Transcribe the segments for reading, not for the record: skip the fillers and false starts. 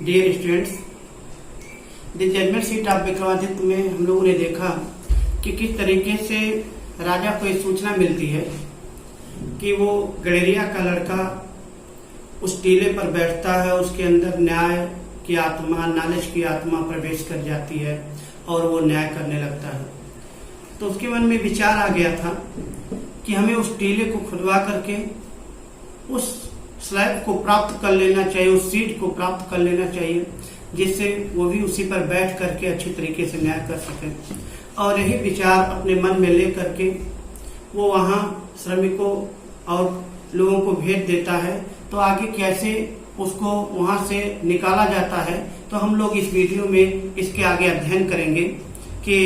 Dear students, the judgement seat of Vikramaditya में हम लोगों ने देखा कि किस तरीके से राजा को एक सूचना मिलती है कि वो गडेरिया का लड़का उस टीले पर बैठता है, उसके अंदर न्याय की आत्मा, नॉलेज की आत्मा प्रवेश कर जाती है और वो न्याय करने लगता है। तो उसके मन में विचार आ गया था कि हमें उस टीले को खुदवा करके उस स्लैब को प्राप्त कर लेना चाहिए, उस सीट को प्राप्त कर लेना चाहिए, जिससे वो भी उसी पर बैठ करके अच्छी तरीके से न्याय कर सके। और यही विचार अपने मन में ले करके वो वहाँ श्रमिकों और लोगों को भेज देता है। तो आगे कैसे उसको वहां से निकाला जाता है, तो हम लोग इस वीडियो में इसके आगे अध्ययन करेंगे कि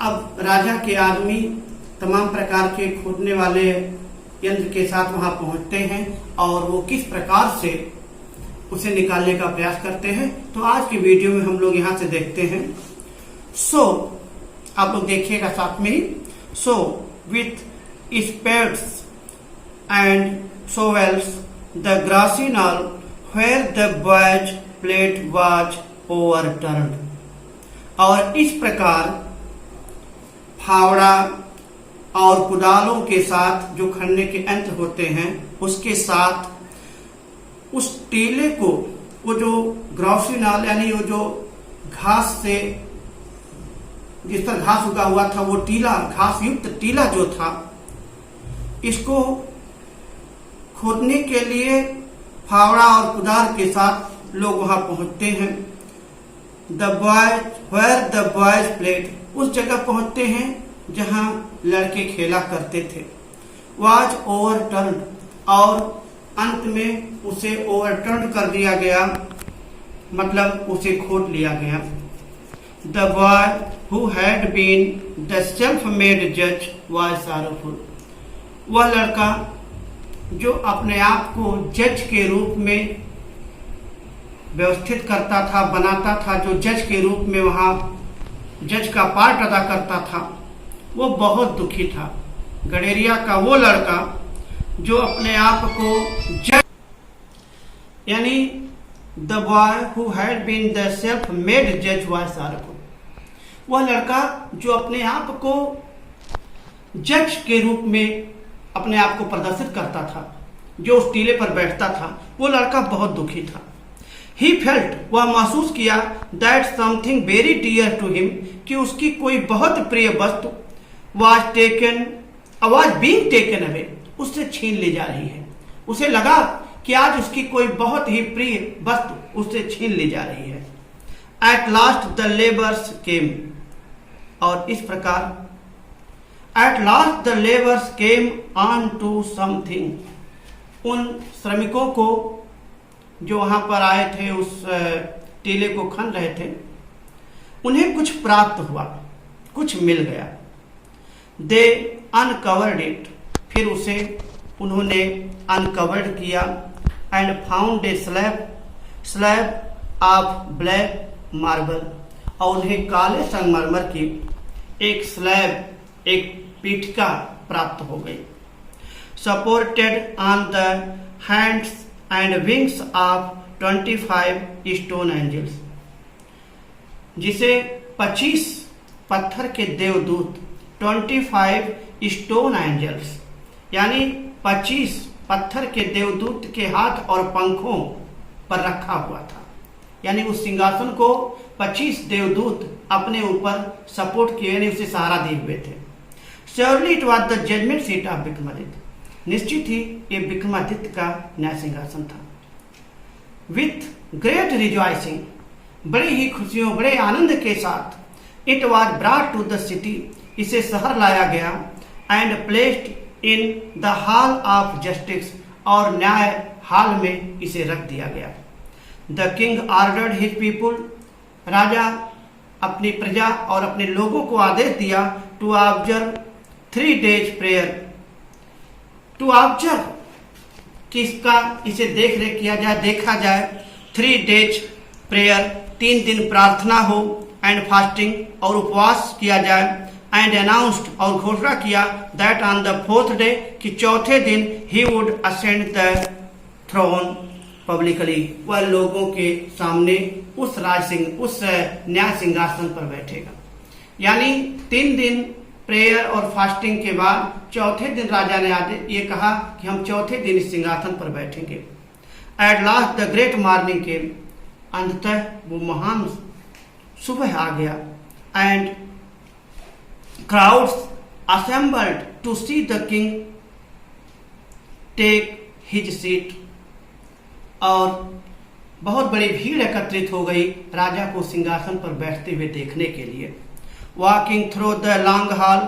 अब राजा के आदमी तमाम प्रकार के खोदने वाले यंत्र के साथ वहां पहुंचते हैं और वो किस प्रकार से उसे निकालने का प्रयास करते हैं। तो आज की वीडियो में हम लोग यहाँ से देखते हैं। आप लोग देखिएगा साथ में ही। With spades and shovels, the grassy knoll where the boy's plate was overturned। और इस प्रकार फावड़ा और कुदालों के साथ जो खनने के यंत्र होते हैं उसके साथ उस टीले को, वो जो ग्रासी नाल यानी वो जो घास से जिस पर घास उगा हुआ था, वो टीला, घास युक्त टीला जो था, इसको खोदने के लिए फावड़ा और कुदाल के साथ लोग वहां पहुंचते हैं। वेयर द बॉयज प्लेड, उस जगह पहुंचते हैं जहां लड़के खेला करते थे। वाज ओवरटर्न्ड, और अंत में उसे ओवरटर्न कर दिया गया, मतलब उसे खोद लिया गया। The boy who had been the self made जज वाज सॉरोफुल, वह लड़का जो अपने आप को जज के रूप में व्यवस्थित करता था, बनाता था, जो जज के रूप में वहां जज का पार्ट अदा करता था, वो बहुत दुखी था। गडेरिया का वो लड़का जो अपने आप को जज, यानी the boy who had been the self made जज वाज सॉरोफुल, वह लड़का जो अपने आप को जज के रूप में अपने आप को प्रदर्शित करता था, जो उस टीले पर बैठता था, वो लड़का बहुत दुखी था। He felt, वह महसूस किया, that something very dear to him, कि उसकी कोई बहुत प्रिय वस्तु was being taken away, उससे छीन ली जा रही है। उसे लगा कि आज उसकी कोई बहुत ही प्रिय वस्तु उससे छीन ली जा रही है। At last the laborers came, और इस प्रकार At last the laborers came on to something, उन श्रमिकों को जो वहां पर आए थे, उस टीले को खन रहे थे, उन्हें कुछ प्राप्त हुआ, कुछ मिल गया। They uncovered it, फिर उसे उन्होंने uncovered किया, and found a slab of black marble, और उन्हें काले संगमरमर की एक स्लैब, एक पीठिका प्राप्त हो गई। Supported on the hands and wings of 25 stone angels, जिसे 25 पत्थर के देवदूत, 25 स्टोन एंजल्स, यानी 25 पत्थर के देवदूत के हाथ और पंखों पर रखा हुआ था। यानी उस सिंहासन को 25 देवदूत अपने ऊपर सपोर्ट किए, यानी उसे सहारा दिए हुए थे। Surely it was the judgment seat of Vikramaditya, निश्चित ही ये विक्रमादित्य का न्याय सिंहासन था। With great rejoicing, बड़ी ही खुशियों, बड़े आनंद के साथ, it was brought to the city, इसे शहर लाया गया, and placed in the hall of justice, और न्याय हाल में इसे रख दिया गया। The king ordered his people, राजा अपनी प्रजा और अपने लोगों को आदेश दिया, to observe 3 days prayer, to observe, किसका इसे देख रेख किया जाए, देखा जाए। 3 days prayer, 3 दिन प्रार्थना हो, एंड फास्टिंग, और उपवास किया जाए, एंड अनाउंस्ड, और घोषणा किया, that on the 4th day, कि चौथे दिन ही would ascend the throne, publicly, वह लोगों के सामने उस न्याय सिंहासन पर बैठेगा। यानी 3 दिन प्रेयर और फास्टिंग के बाद चौथे दिन राजा ने ये कहा कि हम चौथे दिन इस सिंहासन पर बैठेंगे। At last the great morning के, अंततः वो महान सुबह आ गया। And crowds assembled to see the king take his seat, और बहुत बड़ी भीड़ एकत्रित हो गई राजा को सिंहासन पर बैठते हुए देखने के लिए। Walking through the long haul,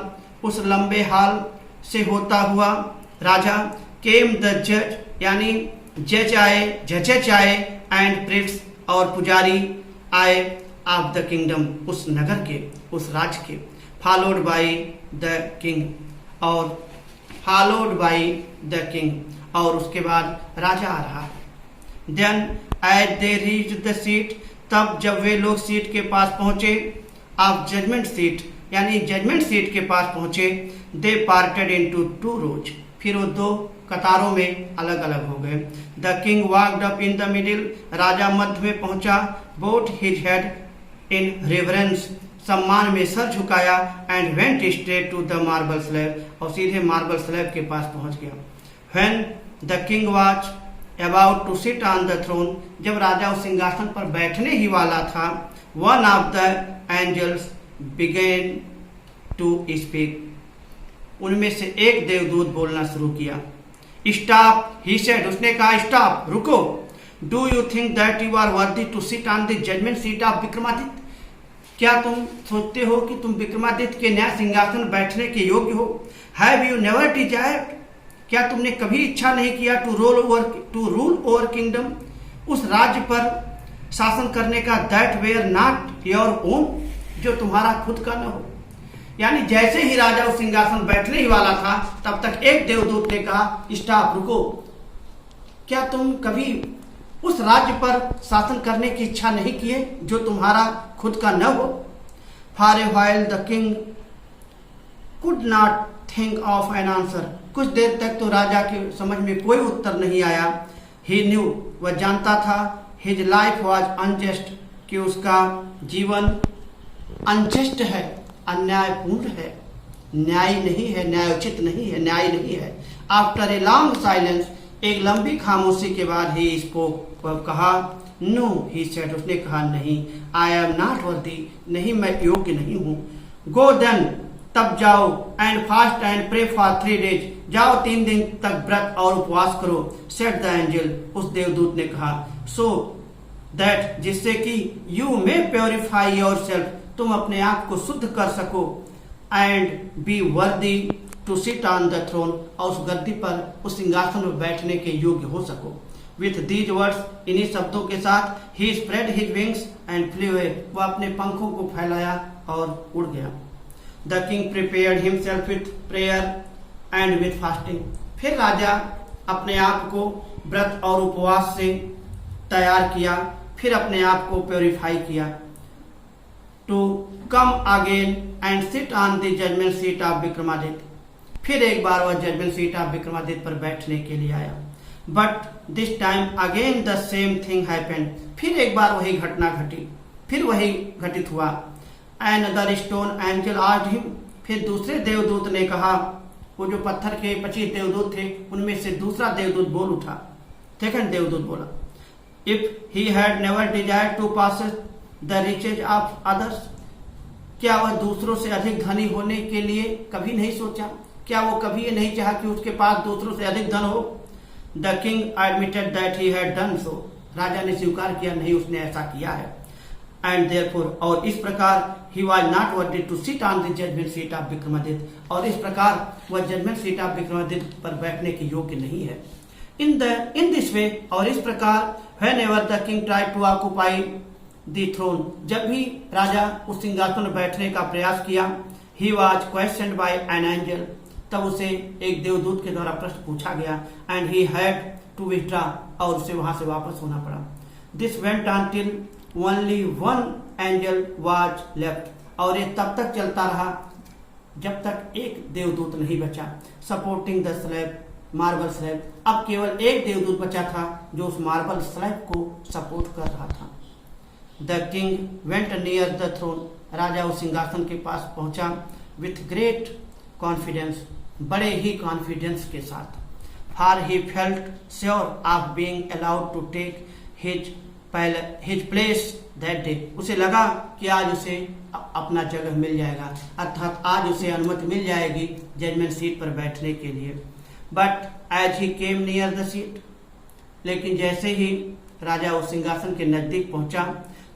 उस लंबे हॉल से होता हुआ राजा केम द जज, यानी जज आए एंड प्रिंस, और पुजारी आए ऑफ द किंगडम, उस नगर के, उस राज्य के। फॉलोड बाई द किंग, और फॉलोड बाई द किंग, और उसके बाद राजा आ रहा है। Then as they reach the seat, तब जब वे लोग सीट के पास पहुंचे, ऑफ जजमेंट सीट, यानी जजमेंट सीट के पास पहुंचे, दे पार्टेड इनटू 2 रोज, फिर वो 2 कतारों में अलग अलग हो गए। The king walked up in the middle, राजा मध्य में पहुंचा, bowed his head in reverence, सम्मान में सर झुकाया, and went straight to the marble slab, और सीधे मार्बल स्लैब के पास पहुंच गया। When the king was about to sit on the throne, जब राजा उस सिंहासन पर बैठने ही वाला था, one of the angels began to speak, उनमें से एक देवदूत बोलना शुरू किया। स्टॉप, ही सेड, उसने कहा स्टॉप, रुको। Do you think that you are worthy to sit on the judgement seat of Vikramaditya, क्या तुम सोचते हो कि तुम विक्रमादित्य के न्याय सिंहासन बैठने के योग्य हो? हैव यू नेवर डिजायर्ड, क्या तुमने कभी इच्छा नहीं किया टू रूल ओवर किंगडम, उस राज्य पर शासन करने का, that were not your own, जो तुम्हारा खुद का न हो। यानी जैसे ही राजा उस सिंहासन बैठने ही वाला था, तब तक एक देवदूत ने कहा स्टॉप, रुको, क्या तुम कभी उस राज्य पर शासन करने की इच्छा नहीं किए जो तुम्हारा खुद का न हो? For a while the king could not think of an answer, कुछ देर तक तो राजा के समझ में कोई उत्तर नहीं आया। ही न्यू, वह जानता था, हिज लाइफ वॉज अनजस्ट, कि उसका जीवन अनजस्ट है, अन्यायपूर्ण है, न्याय नहीं है, न्यायोचित नहीं है, न्याय नहीं है। आफ्टर ए लॉन्ग साइलेंस, एक लंबी खामोशी के बाद ही स्पोक, कहा, नो, ही सेड, उसने कहा नहीं, आई एम नॉट वर्दी, नहीं मैं योग्य नहीं हूँ। गो देन, तब जाओ, and fast and pray for 3 days, जाओ 3 दिन तक व्रत और उपवास करो। सेड द एंजल, उस देवदूत ने कहा, सो दैट, जिससे कि you may purify yourself, तुम अपने आप को शुद्ध कर सको, and be worthy to sit on the throne, और उस गद्दी पर, उस सिंहासन पर बैठने के योग्य हो सको। विथ दीज वर्ड्स, इन्हीं शब्दों के साथ, he spread his wings and flew away, वह अपने पंखों को फैलाया और उड़ गया। The king prepared himself with prayer and with fasting, फिर राजा अपने आप को व्रत और उपवास से तैयार किया, फिर अपने आप को प्योरीफाई किया। To come again and sit on the judgement seat of Vikramaditya, फिर एक बार वह जजमेंट सीट ऑफ विक्रमादित्य पर बैठने के लिए आया। But this time again the same thing happened, फिर एक बार वही घटना घटी, फिर वही घटित हुआ। Another stone angel asked him, फिर दूसरे देवदूत ने कहा, वो जो पत्थर के 25 देवदूत थे, उनमें से दूसरा देवदूत बोल उठा, सेकंड देवदूत बोला, if he had never desired to pass the riches of others, क्या वह दूसरों से अधिक धनी होने के लिए कभी नहीं सोचा? क्या वो कभी ये नहीं चाहा कि उसके पास दूसरों से अधिक धन हो? The king admitted that he had done so, राजा ने स्वीकार किया, नहीं उसने ऐसा किया है। एंड देयरफॉर, और इस प्रकार, he was not worthy to sit on the judgement seat of Vikramaditya, और इस प्रकार वह जजमेंट सीट ऑफ विक्रमादित्य पर बैठने के योग्य नहीं है। इन दिस वे, और इस प्रकार, whenever the king tried to occupy the throne, जब भी राजा उस सिंहासन पर बैठने का प्रयास किया, he was questioned by an angel, तब उसे एक देवदूत के द्वारा प्रश्न पूछा गया, and he had to withdraw, और उसे वहां से वापस होना पड़ा। This went on till only one angel was left, और ये तब तक चलता रहा जब तक एक देवदूत नहीं बचा, supporting the slab, marble slab. अब केवल एक देवदूत बचा था जो उस मार्बल स्लैब को सपोर्ट कर रहा था। The king went near the throne, राजा उस सिंहासन के पास पहुंचा विथ ग्रेट कॉन्फिडेंस, बड़े ही कॉन्फिडेंस के साथ। For he felt sure of being allowed to take his place that day, उसे लगा कि आज उसे अपना जगह मिल जाएगा, अर्थात आज उसे अनुमति मिल जाएगी जजमेंट सीट पर बैठने के लिए। But as he came near the seat, लेकिन जैसे ही राजा उस सिंहासन के नजदीक पहुंचा,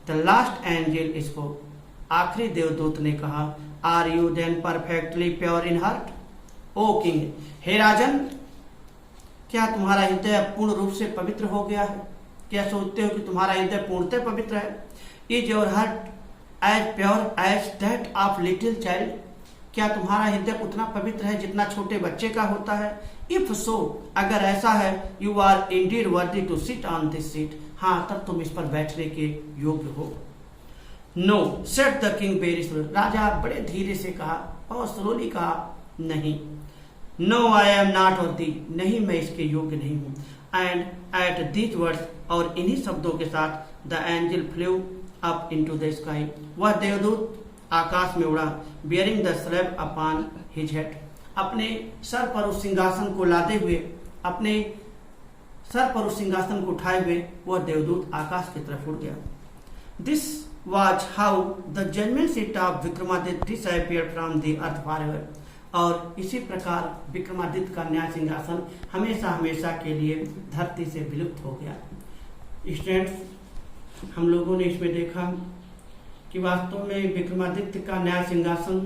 द लास्ट एंजल स्पोक, आखिरी देवदूत ने कहा, are you then perfectly pure in heart O king, हे राजन, क्या तुम्हारा हृदय पूर्ण रूप से पवित्र हो गया है? क्या सोचते हो कि तुम्हारा हृदय पूर्णतः पवित्र है? Is your heart as pure as that of little child, क्या तुम्हारा हृदय उतना पवित्र है जितना छोटे बच्चे का होता है? इफ सो, अगर ऐसा है, you are indeed worthy to sit on this seat, हाँ तब तुम इस पर बैठने के योग्य हो। No sat the king very slow, राजा बड़े धीरे से कहा, बहुत स्लोली कहा, नहीं। No I am not worthy, नहीं मैं इसके योग्य नहीं हूं। एंड एट दीज वर्ड्स, और इन्हीं शब्दों के साथ, the angel flu up into the sky, वह देवदूत आकाश में उड़ा, bearing the slab upon his head, अपने सर पर उस सिंहासन को लादे हुए, अपने सर पर उस सिंहासन को उठाए हुए वह देवदूत आकाश की तरफ उड़ गया। This was how the judgment seat of Vikramaditya disappeared from the earth forever, और इसी प्रकार विक्रमादित्य का न्याय सिंहासन हमेशा हमेशा के लिए धरती से विलुप्त हो गया। स्टूडेंट्स, हम लोगों ने इसमें देखा कि वास्तव में विक्रमादित्य का न्याय सिंहासन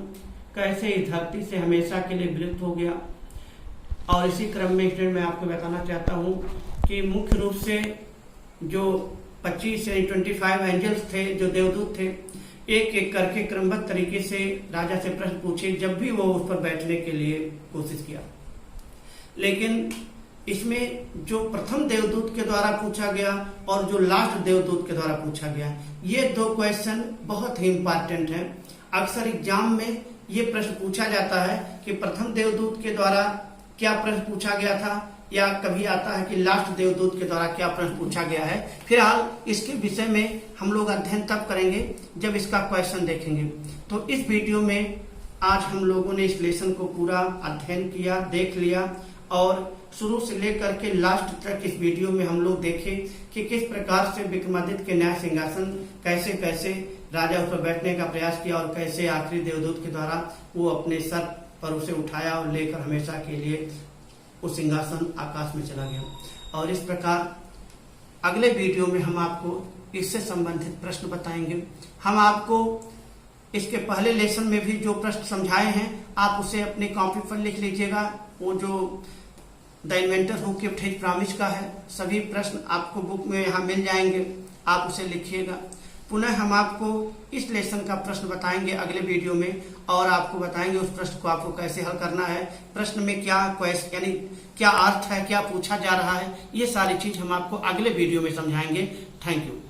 कैसे इस धरती से हमेशा के लिए विलुप्त हो गया। और इसी क्रम में स्टूडेंट मैं आपको बताना चाहता हूँ कि मुख्य रूप से जो 25 यानी 25 एंजल्स थे, जो देवदूत थे, एक एक करके क्रमबद्ध तरीके से राजा से प्रश्न पूछे जब भी वो उस पर बैठने के लिए कोशिश किया। लेकिन इसमें जो प्रथम देवदूत के द्वारा पूछा गया और जो लास्ट देवदूत के द्वारा पूछा गया, ये दो क्वेश्चन बहुत ही इंपॉर्टेंट हैं। अक्सर एग्जाम में ये प्रश्न पूछा जाता है कि प्रथम देवदूत के द्वारा क्या प्रश्न पूछा गया था, या कभी आता है कि लास्ट देवदूत के द्वारा क्या प्रश्न पूछा गया है। फिलहाल इसके विषय में हम लोग अध्ययन तब करेंगे जब इसका क्वेश्चन देखेंगे। तो इस वीडियो में आज हम लोगों ने इस लेसन को पूरा अध्ययन किया, देख लिया, और शुरू से लेकर के लास्ट तक इस वीडियो में हम लोग देखे कि किस प्रकार से विक्रमादित्य के न्याय सिंहासन कैसे कैसे राजा उस पर बैठने का प्रयास किया, और कैसे आखिरी देवदूत के द्वारा वो अपने सर पर उसे उठाया और लेकर हमेशा के लिए वो सिंहासन आकाश में चला गया। और इस प्रकार अगले वीडियो में हम आपको इससे संबंधित प्रश्न बताएंगे। हम आपको इसके पहले लेसन में भी जो प्रश्न समझाए हैं आप उसे अपनी कॉपी पर लिख लीजिएगा। वो जो the inventor who kept his promise का है, सभी प्रश्न आपको बुक में यहाँ मिल जाएंगे, आप उसे लिखिएगा। पुनः हम आपको इस लेसन का प्रश्न बताएंगे अगले वीडियो में, और आपको बताएंगे उस प्रश्न को आपको कैसे हल करना है, प्रश्न में क्या यानी क्या अर्थ है, क्या पूछा जा रहा है, ये सारी चीज हम आपको अगले वीडियो में समझाएंगे। Thank you.